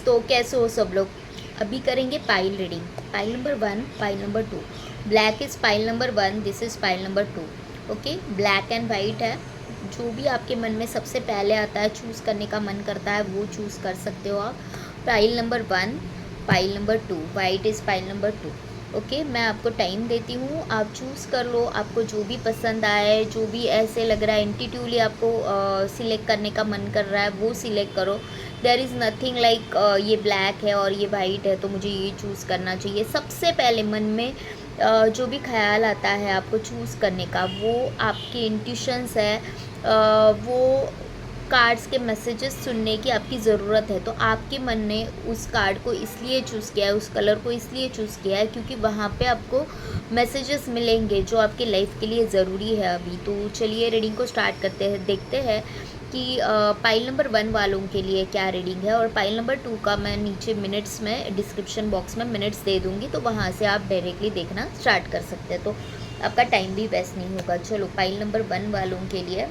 तो कैसे हो सब लोग। अभी करेंगे pile reading, pile number 1, pile number 2। Black is pile number 1, this is pile number 2। Okay, black and white है। जो भी आपके मन में सबसे पहले आता है, चूज़ करने का मन करता है, वो चूज़ कर सकते हो आप। Pile number 1, pile number 2, white is pile number 2। Okay, मैं आपको टाइम देती हूँ, आप चूज़ कर लो। आपको जो भी पसंद आए, जो भी ऐसे लग रहा है इंट्यूटिवली आपको सिलेक्ट करने का मन कर रहा है, वो सिलेक्ट करो। देयर इज़ नथिंग लाइक ये ब्लैक है और ये वाइट है तो मुझे ये चूज़ करना चाहिए। सबसे पहले मन में जो भी ख्याल आता है आपको चूज़ करने का, वो आपके इंट्यूशंस है। वो कार्ड्स के मैसेजेस सुनने की आपकी ज़रूरत है, तो आपके मन ने उस कार्ड को इसलिए चूज़ किया है, उस कलर को इसलिए चूज़ किया है क्योंकि वहाँ पे आपको मैसेजेस मिलेंगे जो आपके लाइफ के लिए ज़रूरी है अभी। तो चलिए रीडिंग को स्टार्ट करते हैं, देखते हैं कि पाइल नंबर 1 वालों के लिए क्या रीडिंग है। और पाइल नंबर 2 का मैं नीचे मिनट्स में डिस्क्रिप्शन बॉक्स में मिनट्स दे दूँगी, तो वहाँ से आप डायरेक्टली देखना स्टार्ट कर सकते हैं, तो आपका टाइम भी वेस्ट नहीं होगा। चलो पाइल नंबर 1 वालों के लिए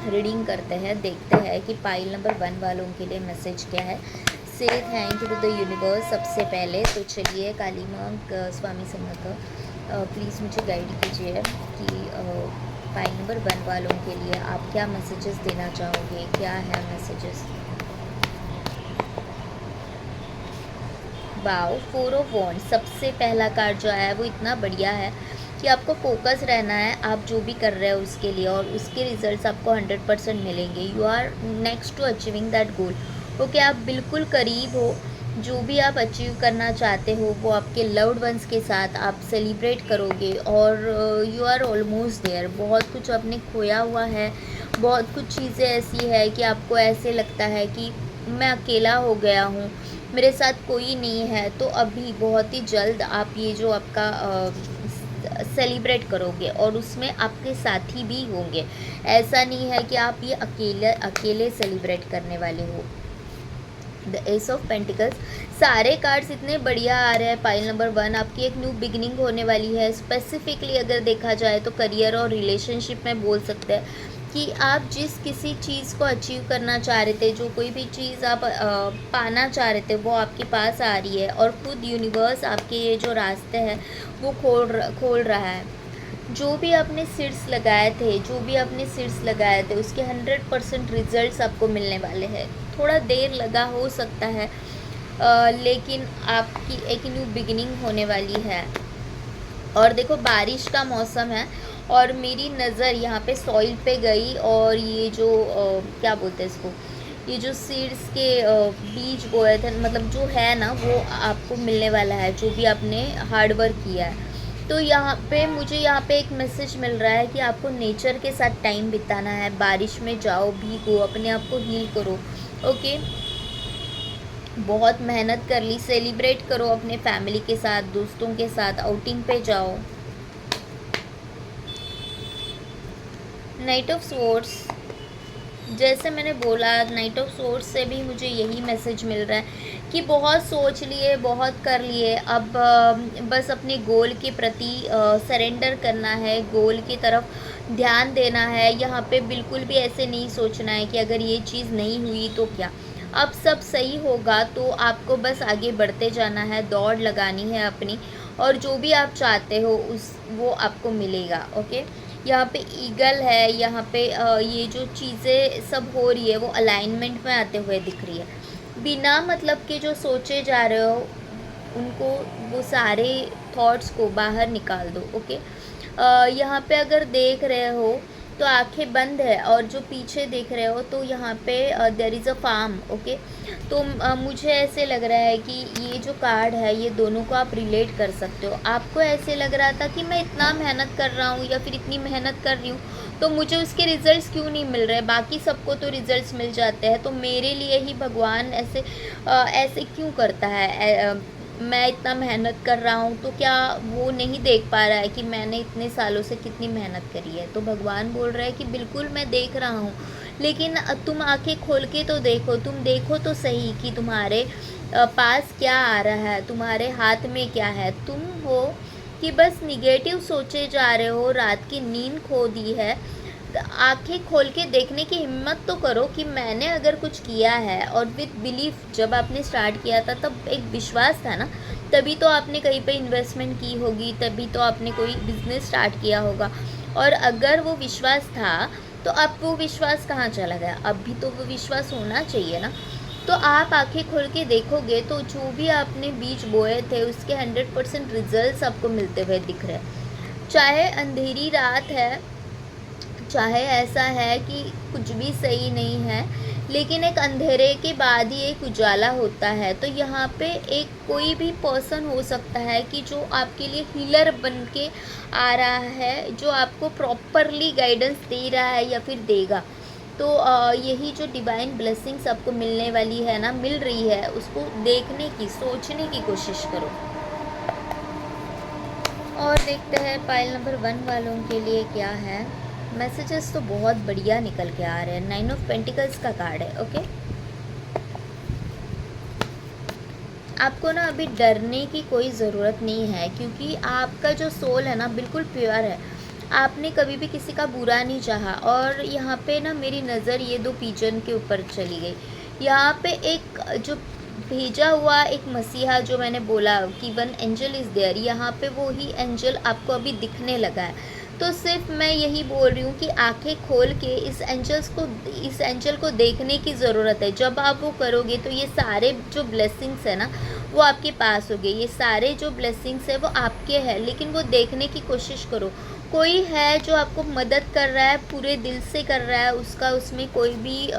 रीडिंग करते हैं, देखते हैं कि पाइल नंबर 1 वालों के लिए मैसेज क्या है। से thank you to the universe सबसे पहले। तो चलिए काली माँ स्वामी समर्थ प्लीज़ मुझे गाइड कीजिए कि पाइल नंबर 1 वालों के लिए आप क्या मैसेजेस देना चाहोगे, क्या है मैसेजेस। वाओ, 4 ऑफ वॉन्ड, सबसे पहला कार्ड जो आया है वो इतना बढ़िया है कि आपको फोकस रहना है आप जो भी कर रहे हो उसके लिए, और उसके रिजल्ट्स आपको 100% मिलेंगे। You are next to achieving that goal. Okay, आप बिल्कुल करीब हो। जो भी आप अचीव करना चाहते हो वो आपके लव्ड वंस के साथ आप सेलिब्रेट करोगे, और यू आर ऑलमोस्ट देयर। बहुत कुछ आपने खोया हुआ है, बहुत कुछ चीज़ें ऐसी है कि आपको ऐसे लगता है कि मैं अकेला हो गया हूँ, मेरे साथ कोई नहीं है। तो अभी बहुत ही जल्द आप ये जो आपका सेलिब्रेट करोगे और उसमें आपके साथी भी होंगे। ऐसा नहीं है कि आप ये अकेले अकेले सेलिब्रेट करने वाले हो। द एस ऑफ पेंटिकल्स, सारे कार्ड्स इतने बढ़िया आ रहे हैं। पाइल नंबर 1 आपकी एक न्यू बिगिनिंग होने वाली है। स्पेसिफिकली अगर देखा जाए तो करियर और रिलेशनशिप में बोल सकते हैं कि आप जिस किसी चीज़ को अचीव करना चाह रहे थे, जो कोई भी चीज़ आप पाना चाह रहे थे, वो आपके पास आ रही है, और खुद यूनिवर्स आपके ये जो रास्ते हैं वो खोल रहा है। जो भी आपने सीड्स लगाए थे, जो भी आपने सीड्स लगाए थे उसके 100% रिजल्ट्स आपको मिलने वाले हैं। थोड़ा देर लगा हो सकता है, लेकिन आपकी एक न्यू बिगिनिंग होने वाली है। और देखो बारिश का मौसम है और मेरी नज़र यहाँ पे सॉइल पे गई, और ये जो क्या बोलते हैं इसको, ये जो सीड्स के बीज बोए थे, मतलब जो है ना, वो आपको मिलने वाला है जो भी आपने हार्ड वर्क किया है। तो यहाँ पे मुझे यहाँ पे एक मैसेज मिल रहा है कि आपको नेचर के साथ टाइम बिताना है। बारिश में जाओ, भीगो, अपने आप को हील करो। ओके, बहुत मेहनत कर ली, सेलिब्रेट करो अपने फैमिली के साथ, दोस्तों के साथ, आउटिंग पे जाओ। नाइट ऑफ स्वॉर्ड्स, जैसे मैंने बोला नाइट ऑफ सोर्स से भी मुझे यही मैसेज मिल रहा है कि बहुत सोच लिए, बहुत कर लिए, अब बस अपने गोल के प्रति सरेंडर करना है, गोल की तरफ ध्यान देना है। यहाँ पे बिल्कुल भी ऐसे नहीं सोचना है कि अगर ये चीज़ नहीं हुई तो क्या, अब सब सही होगा। तो आपको बस आगे बढ़ते जाना है, दौड़ लगानी है अपनी, और जो भी आप चाहते हो उस वो आपको मिलेगा। ओके, यहाँ पे ईगल है, यहाँ पे ये जो चीज़ें सब हो रही है वो अलाइनमेंट में आते हुए दिख रही है। बिना मतलब के जो सोचे जा रहे हो उनको, वो सारे थॉट्स को बाहर निकाल दो। ओके, यहाँ पे अगर देख रहे हो तो आंखें बंद है, और जो पीछे देख रहे हो तो यहाँ पे there is a farm. Okay, तो मुझे ऐसे लग रहा है कि ये जो कार्ड है ये दोनों को आप रिलेट कर सकते हो। आपको ऐसे लग रहा था कि मैं इतना मेहनत कर रहा हूँ या फिर इतनी मेहनत कर रही हूँ तो मुझे उसके रिजल्ट्स क्यों नहीं मिल रहे, बाकी सबको तो रिजल्ट्स मिल जाते हैं, तो मेरे लिए ही भगवान ऐसे ऐसे क्यों करता है। मैं इतना मेहनत कर रहा हूँ तो क्या वो नहीं देख पा रहा है कि मैंने इतने सालों से कितनी मेहनत करी है। तो भगवान बोल रहा है कि बिल्कुल मैं देख रहा हूँ, लेकिन तुम आंखें खोल के तो देखो, तुम देखो तो सही कि तुम्हारे पास क्या आ रहा है, तुम्हारे हाथ में क्या है। तुम हो कि बस निगेटिव सोचे जा रहे हो, रात की नींद खो दी है, आंखें खोल के देखने की हिम्मत तो करो कि मैंने अगर कुछ किया है। और विद बिलीफ जब आपने स्टार्ट किया था तब एक विश्वास था ना, तभी तो आपने कहीं पे इन्वेस्टमेंट की होगी, तभी तो आपने कोई बिजनेस स्टार्ट किया होगा। और अगर वो विश्वास था तो अब वो विश्वास कहाँ चला गया? अब भी तो वो विश्वास होना चाहिए ना। तो आप आंखें खोल के देखोगे तो जो भी आपने बीज बोए थे उसके 100% रिजल्ट्स आपको मिलते हुए दिख रहे हैं। चाहे अंधेरी रात है, चाहे ऐसा है कि कुछ भी सही नहीं है, लेकिन एक अंधेरे के बाद ही एक उजाला होता है। तो यहाँ पे एक कोई भी पर्सन हो सकता है कि जो आपके लिए हीलर बन के आ रहा है, जो आपको प्रॉपरली गाइडेंस दे रहा है या फिर देगा। तो यही जो डिवाइन ब्लेसिंग्स आपको मिलने वाली है ना, मिल रही है, उसको देखने की, सोचने की कोशिश करो। और देखते हैं पाइल नंबर 1 वालों के लिए क्या है। मैसेजेस तो बहुत बढ़िया निकल के आ रहे हैं। 9 ऑफ पेंटिकल्स का कार्ड है। ओके, आपको ना अभी डरने की कोई ज़रूरत नहीं है, क्योंकि आपका जो सोल है ना बिल्कुल प्योर है। आपने कभी भी किसी का बुरा नहीं चाहा। और यहाँ पे ना मेरी नज़र ये 2 पिजन के ऊपर चली गई। यहाँ पे एक जो भेजा हुआ एक मसीहा, जो मैंने बोला कि 1 एंजल इज़ देयर, यहाँ पे वो ही एंजल आपको अभी दिखने लगा है। तो सिर्फ मैं यही बोल रही हूँ कि आंखें खोल के इस एंजल को देखने की ज़रूरत है। जब आप वो करोगे तो ये सारे जो ब्लेसिंग्स है ना वो आपके पास होंगे। ये सारे जो ब्लेसिंग्स है वो आपके हैं, लेकिन वो देखने की कोशिश करो। कोई है जो आपको मदद कर रहा है, पूरे दिल से कर रहा है, उसका उसमें कोई भी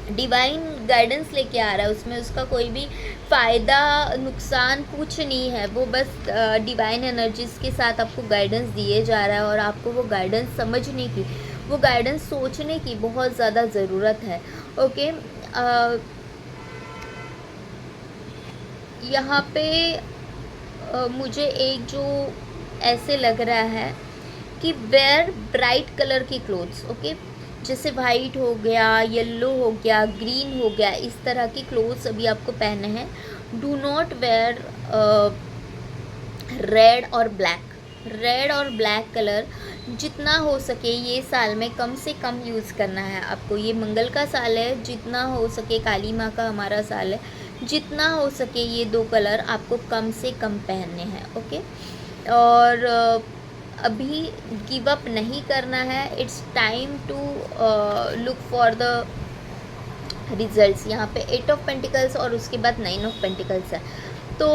डिवाइन गाइडेंस लेके आ रहा है, उसमें उसका कोई भी फ़ायदा नुकसान कुछ नहीं है। वो बस डिवाइन एनर्जीज़ के साथ आपको गाइडेंस दिए जा रहा है। और आपको वो गाइडेंस समझने की, वो गाइडेंस सोचने की बहुत ज़्यादा ज़रूरत है। ओके, यहाँ पे मुझे एक जो ऐसे लग रहा है कि वेयर ब्राइट कलर की क्लोथ्स। ओके, जैसे वाइट हो गया, येलो हो गया, ग्रीन हो गया, इस तरह की क्लोथ्स अभी आपको पहने हैं। डू नॉट वेयर रेड और ब्लैक। रेड और ब्लैक कलर जितना हो सके ये साल में कम से कम यूज़ करना है आपको। ये मंगल का साल है, जितना हो सके, काली माँ का हमारा साल है, जितना हो सके ये 2 कलर आपको कम से कम पहनने हैं। ओके, और अभी गिव अप नहीं करना है। It's time to look for the results. यहाँ पे 8 ऑफ पेंटिकल्स और उसके बाद 9 ऑफ पेंटिकल्स है। तो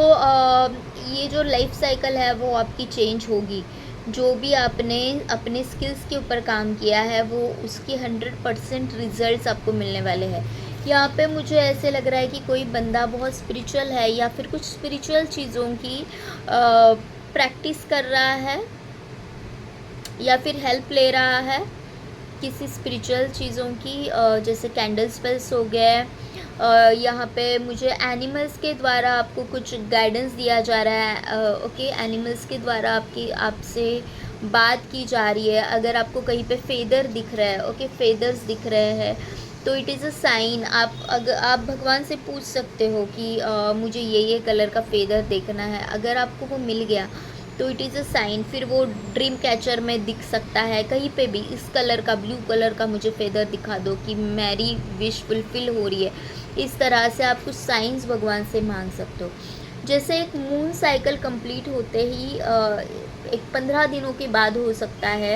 ये जो लाइफ साइकिल है वो आपकी चेंज होगी। जो भी आपने अपने स्किल्स के ऊपर काम किया है वो उसकी 100% रिजल्ट्स आपको मिलने वाले हैं। यहाँ पे मुझे ऐसे लग रहा है कि कोई बंदा बहुत स्पिरिचुअल है या फिर कुछ स्पिरिचुअल चीज़ों की प्रैक्टिस कर रहा है या फिर हेल्प ले रहा है किसी स्पिरिचुअल चीज़ों की, जैसे कैंडल स्पेल्स हो गए। यहाँ पे मुझे एनिमल्स के द्वारा आपको कुछ गाइडेंस दिया जा रहा है। ओके, एनिमल्स के द्वारा आपसे बात की जा रही है। अगर आपको कहीं पे फेदर दिख रहा है, ओके, फेदर्स दिख रहे हैं, तो इट इज़ अ साइन। आप भगवान से पूछ सकते हो कि मुझे ये कलर का फेदर देखना है। अगर आपको वो मिल गया तो इट इज़ अ साइन। फिर वो ड्रीम कैचर में दिख सकता है, कहीं पे भी इस कलर का, ब्लू कलर का मुझे फेदर दिखा दो कि मेरी विश फुलफिल हो रही है। इस तरह से आप कुछ साइंस भगवान से मांग सकते हो। जैसे एक मून साइकिल कंप्लीट होते ही एक 15 दिनों के बाद हो सकता है,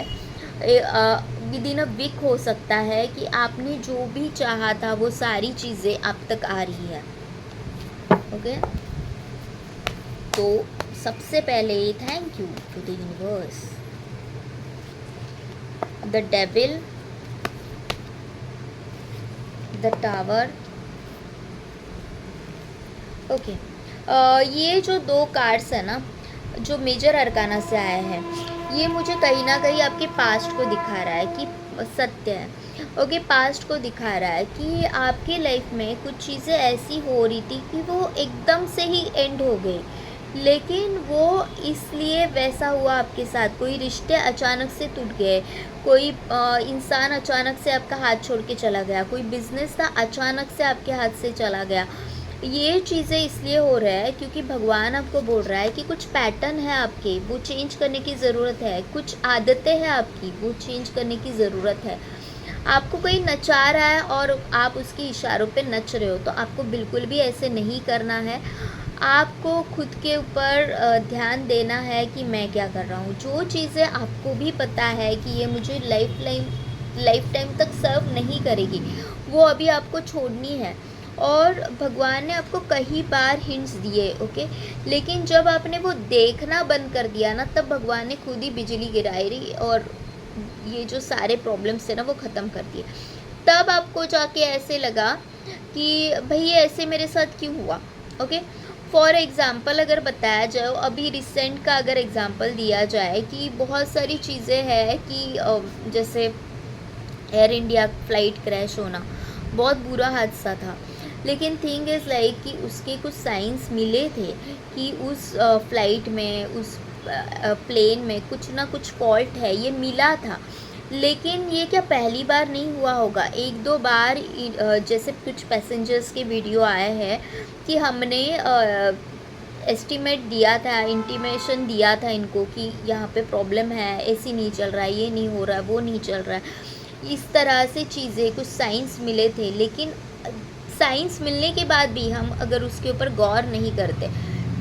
विद इन अ वीक हो सकता है कि आपने जो भी चाहा था वो सारी चीज़ें आप तक आ रही है। ओके, तो सबसे पहले thank you to the universe, the devil, the tower. Okay, ये जो 2 कार्ड्स है ना जो मेजर अरकाना से आए हैं, ये मुझे कहीं ना कहीं आपके पास्ट को दिखा रहा है कि सत्य है। ओके, पास्ट को दिखा रहा है कि आपके लाइफ में कुछ चीज़ें ऐसी हो रही थी कि वो एकदम से ही एंड हो गई, लेकिन वो इसलिए वैसा हुआ आपके साथ। कोई रिश्ते अचानक से टूट गए, कोई इंसान अचानक से आपका हाथ छोड़ के चला गया, कोई बिजनेस था अचानक से आपके हाथ से चला गया। ये चीज़ें इसलिए हो रहा है क्योंकि भगवान आपको बोल रहा है कि कुछ पैटर्न है आपके, वो चेंज करने की ज़रूरत है, कुछ आदतें हैं आपकी, वो चेंज करने की ज़रूरत है। आपको कोई नचा रहा है और आप उसके इशारों पे नच रहे हो, तो आपको बिल्कुल भी ऐसे नहीं करना है। आपको खुद के ऊपर ध्यान देना है कि मैं क्या कर रहा हूँ। जो चीज़ें आपको भी पता है कि ये मुझे लाइफ टाइम तक सर्व नहीं करेगी, वो अभी आपको छोड़नी है। और भगवान ने आपको कई बार हिंट्स दिए, ओके, लेकिन जब आपने वो देखना बंद कर दिया ना, तब भगवान ने खुद ही बिजली गिराई रही और ये जो सारे प्रॉब्लम्स थे ना वो ख़त्म कर दिए। तब आपको जाके ऐसे लगा कि भाई ये ऐसे मेरे साथ क्यों हुआ। ओके, फॉर एग्ज़ाम्पल अगर बताया जाए, अभी रिसेंट का अगर एग्ज़ाम्पल दिया जाए कि बहुत सारी चीज़ें हैं कि जैसे एयर इंडिया फ्लाइट क्रैश होना बहुत बुरा हादसा था, लेकिन थिंग इज़ लाइक कि उसके कुछ साइंस मिले थे कि उस फ्लाइट में, उस प्लेन में कुछ ना कुछ फॉल्ट है, ये मिला था। लेकिन ये क्या पहली बार नहीं हुआ होगा, एक दो बार जैसे कुछ पैसेंजर्स के वीडियो आए हैं कि हमने एस्टिमेट दिया था, इंटीमेशन दिया था इनको कि यहाँ पे प्रॉब्लम है, एसी नहीं चल रहा है, ये नहीं हो रहा है, वो नहीं चल रहा है। इस तरह से चीज़ें, कुछ साइंस मिले थे, लेकिन साइंस मिलने के बाद भी हम अगर उसके ऊपर गौर नहीं करते,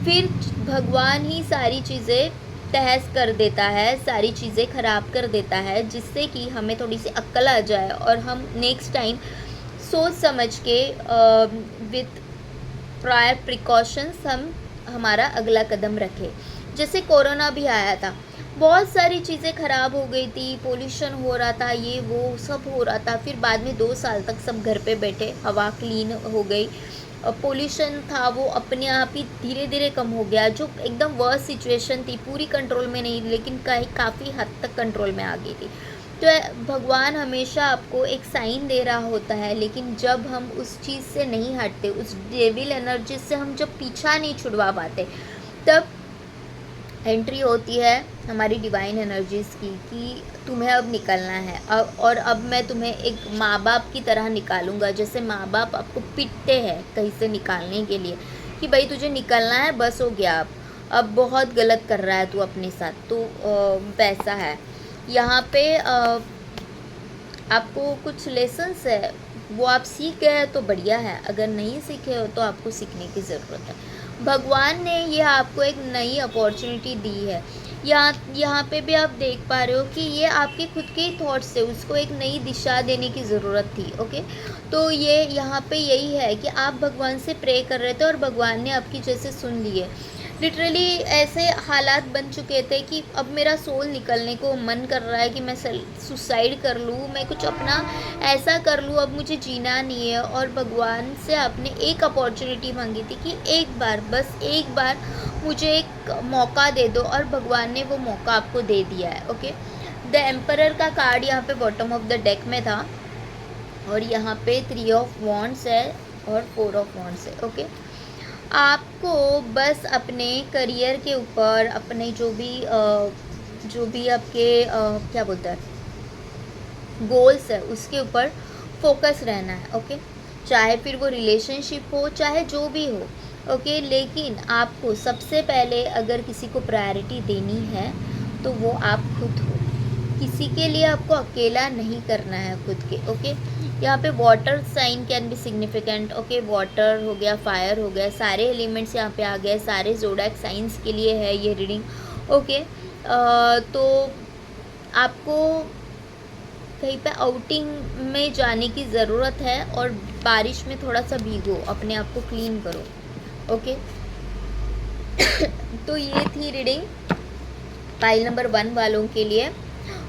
फिर भगवान ही सारी चीज़ें तहस कर देता है, सारी चीज़ें ख़राब कर देता है, जिससे कि हमें थोड़ी सी अक्ल आ जाए और हम नेक्स्ट टाइम सोच समझ के विथ प्रायर प्रिकॉशंस हम हमारा अगला कदम रखें। जैसे कोरोना भी आया था, बहुत सारी चीज़ें ख़राब हो गई थी, पोल्यूशन हो रहा था, ये वो सब हो रहा था, फिर बाद में 2 साल तक सब घर पे बैठे, हवा क्लीन हो गई, पोल्यूशन था वो अपने आप ही धीरे धीरे कम हो गया। जो एकदम वर्स्ट सिचुएशन थी, पूरी कंट्रोल में नहीं, लेकिन काफ़ी हद तक कंट्रोल में आ गई थी। तो भगवान हमेशा आपको एक साइन दे रहा होता है, लेकिन जब हम उस चीज़ से नहीं हटते, उस डेविल एनर्जी से हम जब पीछा नहीं छुड़वा पाते, तब एंट्री होती है हमारी डिवाइन एनर्जीज़ की कि तुम्हें अब निकलना है। और अब मैं तुम्हें एक माँ बाप की तरह निकालूंगा, जैसे माँ बाप आपको पीटते हैं कहीं से निकालने के लिए कि भाई तुझे निकलना है, बस हो गया, अब बहुत गलत कर रहा है तू अपने साथ। तो वैसा है यहाँ पे आपको कुछ लेसन्स है, वो आप सीख गए हैं तो बढ़िया है, अगर नहीं सीखे हो तो आपको सीखने की ज़रूरत है। भगवान ने ये आपको एक नई अपॉर्चुनिटी दी है। यहाँ पे भी आप देख पा रहे हो कि ये आपके खुद के ही थॉट्स से उसको एक नई दिशा देने की ज़रूरत थी। ओके, तो ये यहाँ पे यही है कि आप भगवान से प्रे कर रहे थे और भगवान ने आपकी जैसे सुन लिए। लिटरली ऐसे हालात बन चुके थे कि अब मेरा सोल निकलने को मन कर रहा है कि मैं सुसाइड कर लूँ, मैं कुछ अपना ऐसा कर लूँ, अब मुझे जीना नहीं है। और भगवान से आपने एक अपॉर्चुनिटी मांगी थी कि एक बार, बस एक बार मुझे एक मौका दे दो, और भगवान ने वो मौका आपको दे दिया है। ओके, द एम्परर का कार्ड यहाँ पे बॉटम ऑफ द डेक में था, और यहाँ पे 3 ऑफ वॉन्ड्स है और 4 ऑफ वॉन्ड्स है। ओके, आपको बस अपने करियर के ऊपर, अपने जो भी आपके क्या बोलते हैं गोल्स है, उसके ऊपर फोकस रहना है। ओके, चाहे फिर वो रिलेशनशिप हो, चाहे जो भी हो। ओके, लेकिन आपको सबसे पहले अगर किसी को प्रायोरिटी देनी है तो वो आप खुद हो। किसी के लिए आपको अकेला नहीं करना है खुद के। ओके, यहाँ पे water sign can be significant. Okay, water हो गया, फायर हो गया, सारे एलिमेंट्स यहाँ पे आ गए, सारे ज़ोडिएक साइंस के लिए है ये रीडिंग। ओके, तो आपको कहीं पे आउटिंग में जाने की ज़रूरत है, और बारिश में थोड़ा सा भीगो, अपने आप को क्लीन करो। ओके, तो ये थी रीडिंग पाइल नंबर 1 वालों के लिए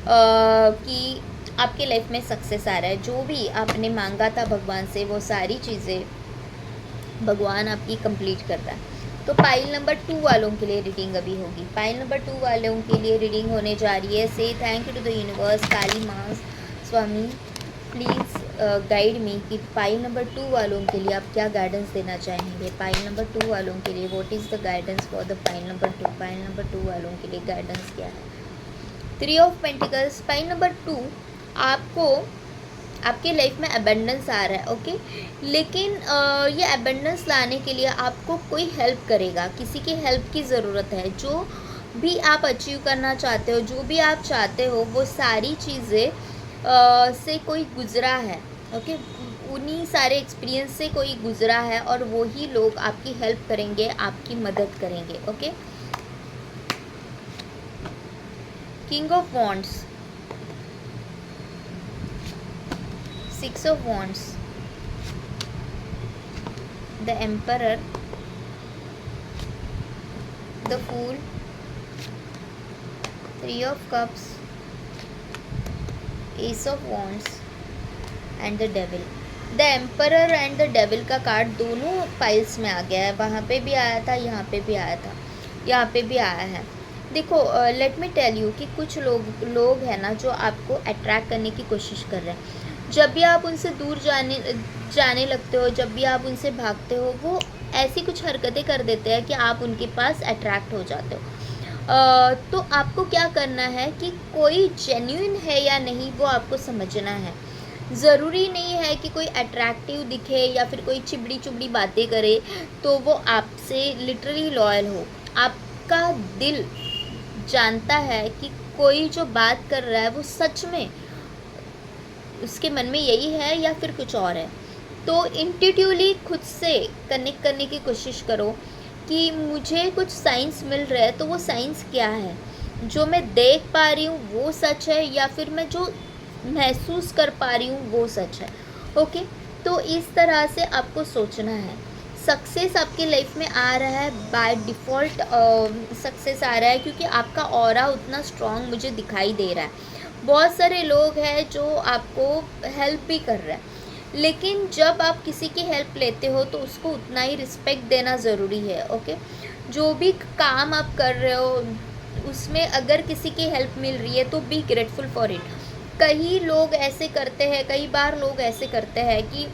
कि आपके लाइफ में सक्सेस आ रहा है। जो भी आपने मांगा था भगवान से, वो सारी चीज़ें भगवान आपकी कंप्लीट कर रहा है। तो पाइल नंबर 2 वालों के लिए रीडिंग अभी होगी। पाइल नंबर 2 वालों के लिए रीडिंग होने जा रही है। से thank you to the universe, Kali माँ, स्वामी, प्लीज़ गाइड मी कि पाइल नंबर 2 वालों के लिए आप क्या गाइडेंस देना चाहेंगे। पाइल नंबर 2 वालों के लिए what is the guidance for the pile number 2। Pile number 2 वालों के लिए गाइडेंस क्या है। 3 ऑफ पेंटिकल्स। पाइल नंबर 2, आपको आपके लाइफ में अबंडेंस आ रहा है, ओके। लेकिन ये अबंडेंस लाने के लिए आपको कोई हेल्प करेगा, किसी की हेल्प की ज़रूरत है। जो भी आप अचीव करना चाहते हो, जो भी आप चाहते हो, वो सारी चीज़ें से कोई गुज़रा है, ओके। उन्हीं सारे एक्सपीरियंस से कोई गुज़रा है और वही लोग आपकी हेल्प करेंगे, आपकी मदद करेंगे, okay. King of wands, 6 of wands, the emperor, the fool, 3 of cups, ace of wands and the devil. The emperor and the devil का कार्ड दोनों पाइल्स में आ गया है। वहाँ पे भी आया था, यहाँ पे भी आया था, यहाँ पे भी आया है। देखो, लेट मी टेल यू कि कुछ लोग हैं ना जो आपको अट्रैक्ट करने की कोशिश कर रहे हैं। जब भी आप उनसे दूर जाने लगते हो, जब भी आप उनसे भागते हो, वो ऐसी कुछ हरकतें कर देते हैं कि आप उनके पास अट्रैक्ट हो जाते हो। तो आपको क्या करना है कि कोई जेन्युइन है या नहीं वो आपको समझना है। ज़रूरी नहीं है कि कोई अट्रैक्टिव दिखे या फिर कोई चिबड़ी चुबड़ी बातें करे तो वो आपसे लिटरली लॉयल हो। आपका दिल जानता है कि कोई जो बात कर रहा है वो सच में उसके मन में यही है या फिर कुछ और है। तो इंट्यूटिवली खुद से कनेक्ट करने की कोशिश करो कि मुझे कुछ साइंस मिल रहा है, तो वो साइंस क्या है, जो मैं देख पा रही हूँ वो सच है या फिर मैं जो महसूस कर पा रही हूँ वो सच है, ओके। तो इस तरह से आपको सोचना है। सक्सेस आपकी लाइफ में आ रहा है बाय डिफ़ॉल्ट, सक्सेस आ रहा है क्योंकि आपका ऑरा उतना स्ट्रॉन्ग मुझे दिखाई दे रहा है। बहुत सारे लोग हैं जो आपको हेल्प भी कर रहे हैं, लेकिन जब आप किसी की हेल्प लेते हो तो उसको उतना ही रिस्पेक्ट देना ज़रूरी है, ओके। जो भी काम आप कर रहे हो उसमें अगर किसी की हेल्प मिल रही है तो बी ग्रेटफुल फॉर इट। कई लोग ऐसे करते हैं, कई बार लोग ऐसे करते हैं कि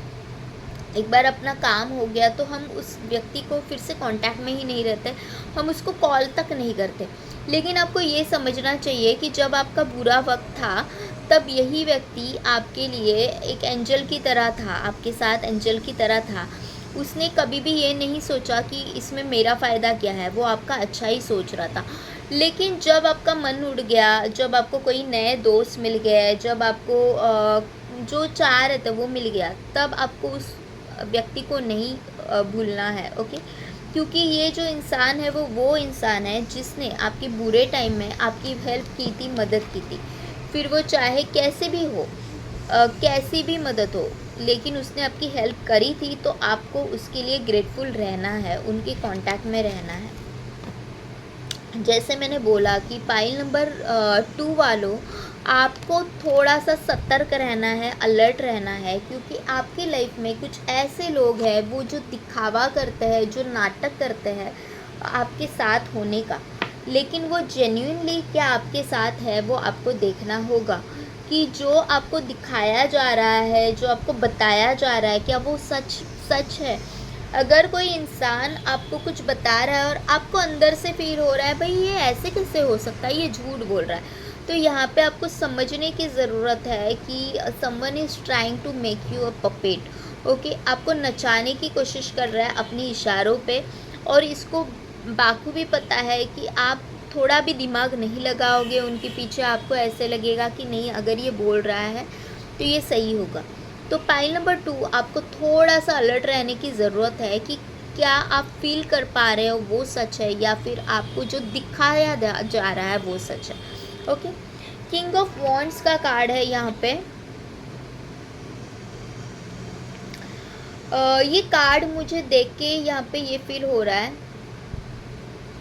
एक बार अपना काम हो गया तो हम उस व्यक्ति को फिर से कांटेक्ट में ही नहीं रहते, हम उसको कॉल तक नहीं करते। लेकिन आपको ये समझना चाहिए कि जब आपका बुरा वक्त था तब यही व्यक्ति आपके लिए एक एंजल की तरह था, आपके साथ एंजल की तरह था। उसने कभी भी ये नहीं सोचा कि इसमें मेरा फ़ायदा क्या है, वो आपका अच्छा ही सोच रहा था। लेकिन जब आपका मन उड़ गया, जब आपको कोई नए दोस्त मिल गए, जब आपको जो चाह रहे थे वो मिल गया, तब आपको उस व्यक्ति को नहीं भूलना है, ओके। क्योंकि ये जो इंसान है वो इंसान है जिसने आपके बुरे टाइम में आपकी हेल्प की थी, मदद की थी। फिर वो चाहे कैसे भी हो, कैसी भी मदद हो, लेकिन उसने आपकी हेल्प करी थी, तो आपको उसके लिए ग्रेटफुल रहना है, उनके कांटेक्ट में रहना है। जैसे मैंने बोला कि पाइल नंबर 2 वालों, आपको थोड़ा सा सतर्क रहना है, अलर्ट रहना है, क्योंकि आपकी लाइफ में कुछ ऐसे लोग हैं वो जो दिखावा करते हैं, जो नाटक करते हैं आपके साथ होने का, लेकिन वो जेन्युइनली क्या आपके साथ है वो आपको देखना होगा कि जो आपको दिखाया जा रहा है, जो आपको बताया जा रहा है, क्या वो सच है। अगर कोई इंसान आपको कुछ बता रहा है और आपको अंदर से फील हो रहा है भाई ये ऐसे कैसे हो सकता है, ये झूठ बोल रहा है, तो यहाँ पे आपको समझने की ज़रूरत है कि someone is trying to make you a puppet, okay. आपको नचाने की कोशिश कर रहा है अपनी इशारों पे, और इसको बाखूबी पता है कि आप थोड़ा भी दिमाग नहीं लगाओगे उनके पीछे, आपको ऐसे लगेगा कि नहीं अगर ये बोल रहा है तो ये सही होगा। तो पाइल नंबर 2, आपको थोड़ा सा अलर्ट रहने की ज़रूरत है कि क्या आप फील कर पा रहे हो वो सच है या फिर आपको जो दिखाया जा रहा है वो सच है, ओके। किंग ऑफ वॉन्ड्स का कार्ड है यहाँ पे। ये कार्ड मुझे देख के यहाँ पे ये फील हो रहा है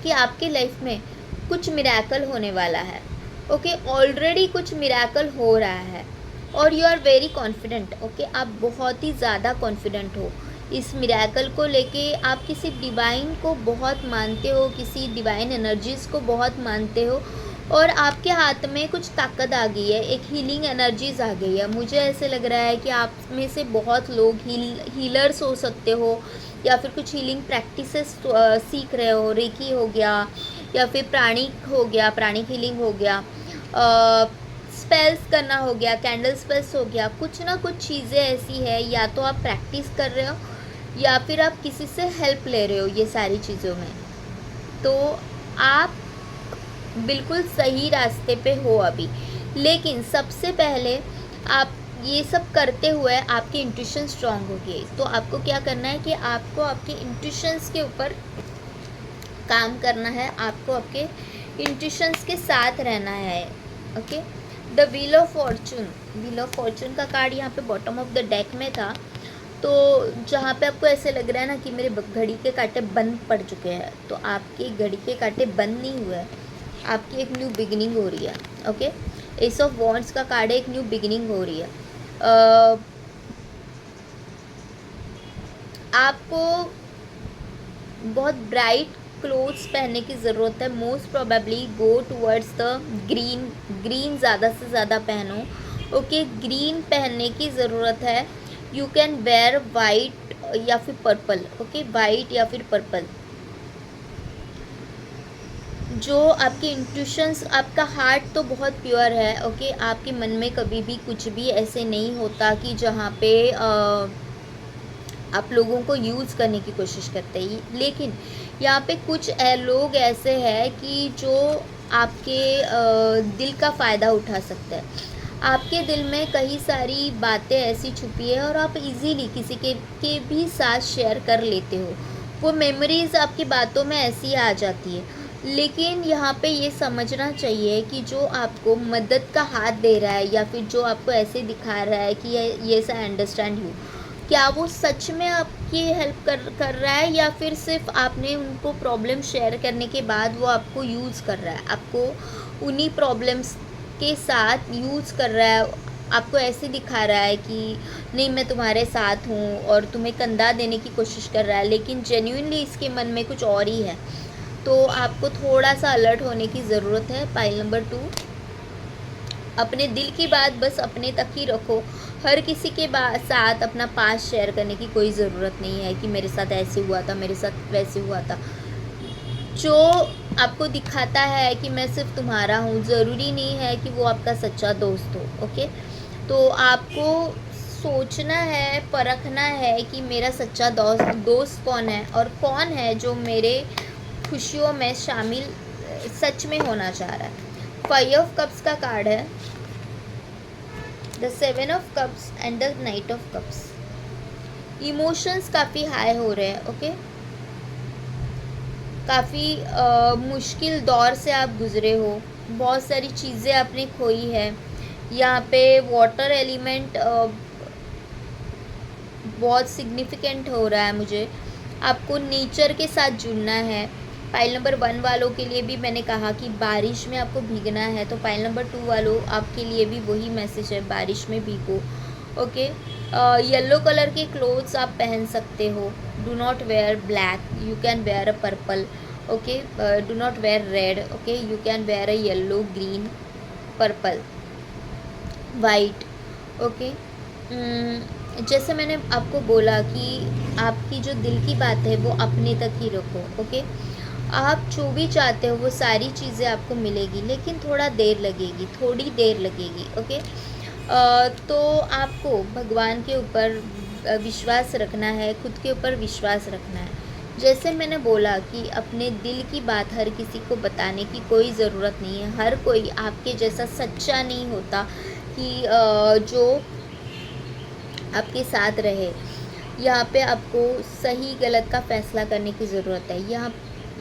कि आपके लाइफ में कुछ मिरेकल होने वाला है, ओके। ऑलरेडी कुछ मिरेकल हो रहा है और you are very confident, okay. आप बहुत ही ज़्यादा कॉन्फिडेंट हो इस मिरेकल को लेके। आप किसी डिवाइन को बहुत मानते हो, किसी डिवाइन एनर्जीज़ को बहुत मानते हो, और आपके हाथ में कुछ ताकत आ गई है, एक हीलिंग एनर्जीज आ गई है। मुझे ऐसे लग रहा है कि आप में से बहुत लोग हीलर्स हो सकते हो या फिर कुछ हीलिंग प्रैक्टिसेस सीख रहे हो, रेकी हो गया या फिर प्राणिक हो गया, प्राणिक हीलिंग हो गया, स्पेल्स करना हो गया, कैंडल स्पेल्स हो गया, कुछ ना कुछ चीज़ें ऐसी है, या तो आप प्रैक्टिस कर रहे हो या फिर आप किसी से हेल्प ले रहे हो ये सारी चीज़ों में, तो आप बिल्कुल सही रास्ते पे हो अभी। लेकिन सबसे पहले आप ये सब करते हुए आपकी इंट्यूशन स्ट्रांग होगी, तो आपको क्या करना है कि आपको आपके इंट्यूशंस के ऊपर काम करना है, आपको आपके इंट्यूशंस के साथ रहना है। Okay, the wheel of Fortune, wheel of Fortune का कार्ड यहाँ पे बॉटम ऑफ द डेक में था। तो जहाँ पे आपको ऐसे लग रहा है ना कि मेरे घड़ी के कांटे बंद पड़ चुके हैं, तो आपके घड़ी के कांटे बंद नहीं हुए, आपकी एक न्यू बिगिनिंग हो रही है। ओके, एस ऑफ वॉन्ड्स का कार्ड है, एक न्यू बिगिनिंग हो रही है। आपको बहुत ब्राइट क्लोथ्स पहनने की ज़रूरत है। Most probably go towards the green, green ज़्यादा से ज़्यादा पहनो। ओके, ग्रीन पहनने की ज़रूरत है। यू कैन वेयर वाइट या फिर पर्पल। ओके, वाइट या फिर पर्पल। जो आपकी इंट्यूशंस, आपका हार्ट तो बहुत प्योर है। ओके, आपके मन में कभी भी कुछ भी ऐसे नहीं होता कि जहाँ पे आप लोगों को यूज़ करने की कोशिश करते हैं। लेकिन यहाँ पे कुछ लोग ऐसे हैं कि जो आपके दिल का फ़ायदा उठा सकते हैं। आपके दिल में कई सारी बातें ऐसी छुपी है और आप इजीली किसी के भी साथ शेयर कर लेते हो। वो मेमोरीज़ आपकी बातों में ऐसी आ जाती है। लेकिन यहाँ पे ये समझना चाहिए कि जो आपको मदद का हाथ दे रहा है या फिर जो आपको ऐसे दिखा रहा है कि ये आई अंडरस्टैंड यू, क्या वो सच में आपकी हेल्प कर रहा है या फिर सिर्फ आपने उनको प्रॉब्लम शेयर करने के बाद वो आपको यूज़ कर रहा है, आपको उन्हीं प्रॉब्लम्स के साथ यूज़ कर रहा है, आपको ऐसे दिखा रहा है कि नहीं मैं तुम्हारे साथ हूँ और तुम्हें कंधा देने की कोशिश कर रहा है, लेकिन जेन्युइनली इसके मन में कुछ और ही है। तो आपको थोड़ा सा अलर्ट होने की ज़रूरत है। पाइल नंबर 2, अपने दिल की बात बस अपने तक ही रखो। हर किसी के साथ अपना पास शेयर करने की कोई ज़रूरत नहीं है कि मेरे साथ ऐसे हुआ था, मेरे साथ वैसे हुआ था। जो आपको दिखाता है कि मैं सिर्फ तुम्हारा हूँ, ज़रूरी नहीं है कि वो आपका सच्चा दोस्त हो। ओके, तो आपको सोचना है, परखना है कि मेरा सच्चा दोस्त कौन है और कौन है जो मेरे खुशियों में शामिल सच में होना चाह रहा है। 5 ऑफ कप्स का कार्ड है, the 7 of cups and the night of cups. Emotions काफ़ी हाई हो रहे हैं। ओके, काफ़ी मुश्किल दौर से आप गुज़रे हो, बहुत सारी चीज़ें आपने खोई है। यहाँ पे वाटर एलिमेंट बहुत सिग्निफिकेंट हो रहा है मुझे। आपको नेचर के साथ जुड़ना है। पाइल नंबर 1 वालों के लिए भी मैंने कहा कि बारिश में आपको भीगना है, तो पाइल नंबर 2 वालों आपके लिए भी वही मैसेज है, बारिश में भीगो। ओके, येलो कलर के क्लोथ्स आप पहन सकते हो। Do not wear black, you can wear a purple. Okay, do not wear red. Okay, you can wear a yellow, green, purple, white. Okay, जैसे मैंने आपको बोला कि आपकी जो दिल की बात है वो अपने तक ही रखो। ओके, आप जो भी चाहते हो वो सारी चीज़ें आपको मिलेगी, लेकिन थोड़ा देर लगेगी, थोड़ी देर लगेगी। ओके, तो आपको भगवान के ऊपर विश्वास रखना है, खुद के ऊपर विश्वास रखना है। जैसे मैंने बोला कि अपने दिल की बात हर किसी को बताने की कोई ज़रूरत नहीं है। हर कोई आपके जैसा सच्चा नहीं होता कि जो आपके साथ रहे। यहाँ पे आपको सही गलत का फ़ैसला करने की ज़रूरत है। यहाँ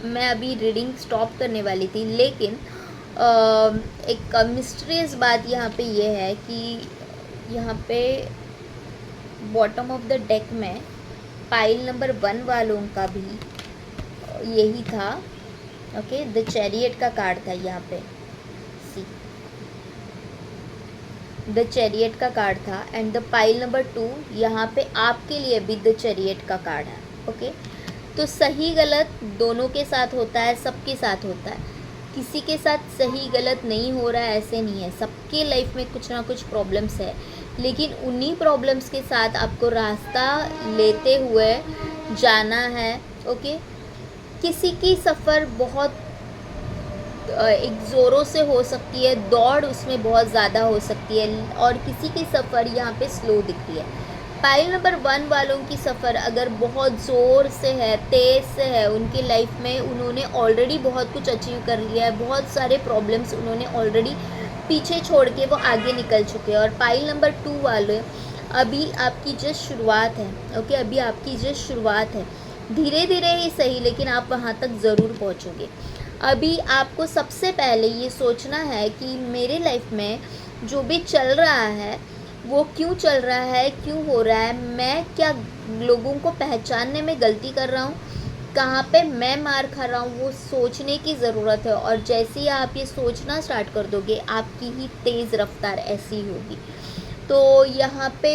मैं अभी रीडिंग स्टॉप करने वाली थी, लेकिन एक मिस्टीरियस बात यहाँ पे ये है कि यहाँ पे बॉटम ऑफ द डेक में पाइल नंबर 1 वालों का भी यही था। ओके, द चैरियट का कार्ड था यहाँ पे, सी द चैरियट का कार्ड था एंड द पाइल नंबर 2 यहाँ पे आपके लिए भी द चैरियट का कार्ड है। ओके, तो सही गलत दोनों के साथ होता है, सबके साथ होता है। किसी के साथ सही गलत नहीं हो रहा है ऐसे नहीं है। सबके लाइफ में कुछ ना कुछ प्रॉब्लम्स है, लेकिन उन्हीं प्रॉब्लम्स के साथ आपको रास्ता लेते हुए जाना है। ओके, किसी की सफ़र बहुत एक ज़ोरों से हो सकती है, दौड़ उसमें बहुत ज़्यादा हो सकती है और किसी की सफ़र यहाँ पे स्लो दिखती है। पाइल नंबर 1 वालों की सफ़र अगर बहुत ज़ोर से है, तेज़ से है, उनकी लाइफ में उन्होंने ऑलरेडी बहुत कुछ अचीव कर लिया है, बहुत सारे प्रॉब्लम्स उन्होंने ऑलरेडी पीछे छोड़ के वो आगे निकल चुके हैं। और पाइल नंबर 2 वाले अभी आपकी जस्ट शुरुआत है, ओके, अभी आपकी जस्ट शुरुआत है, धीरे धीरे ही सही लेकिन आप वहाँ तक ज़रूर पहुँचोगे। अभी आपको सबसे पहले ये सोचना है कि मेरे लाइफ में जो भी चल रहा है वो क्यों चल रहा है, क्यों हो रहा है, मैं क्या लोगों को पहचानने में गलती कर रहा हूँ, कहाँ पे मैं मार खा रहा हूँ, वो सोचने की ज़रूरत है। और जैसे ही आप ये सोचना स्टार्ट कर दोगे आपकी ही तेज़ रफ्तार ऐसी होगी। तो यहाँ पे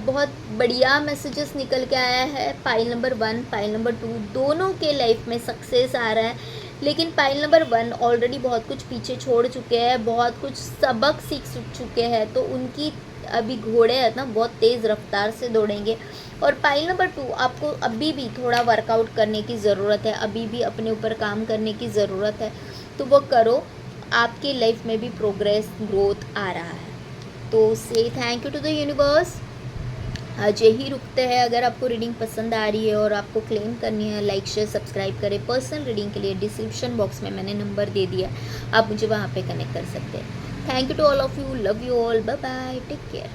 बहुत बढ़िया मैसेजेस निकल के आया है। पाइल नंबर 1, पाइल नंबर 2 दोनों के लाइफ में सक्सेस आ रहा है, लेकिन पाइल नंबर 1 ऑलरेडी बहुत कुछ पीछे छोड़ चुके हैं, बहुत कुछ सबक सीख चुके हैं, तो उनकी अभी घोड़े हैं ना बहुत तेज़ रफ्तार से दौड़ेंगे। और पाइल नंबर 2 आपको अभी भी थोड़ा वर्कआउट करने की ज़रूरत है, अभी भी अपने ऊपर काम करने की ज़रूरत है, तो वो करो, आपकी लाइफ में भी प्रोग्रेस ग्रोथ आ रहा है। तो say thank you to the universe. आज यही रुकते हैं। अगर आपको रीडिंग पसंद आ रही है और आपको क्लेम करनी है, लाइक शेयर सब्सक्राइब करें। पर्सनल रीडिंग के लिए डिस्क्रिप्शन बॉक्स में मैंने नंबर दे दिया, आप मुझे वहाँ पे कनेक्ट कर सकते हैं। Thank you to all of you, love you all, bye bye, take care.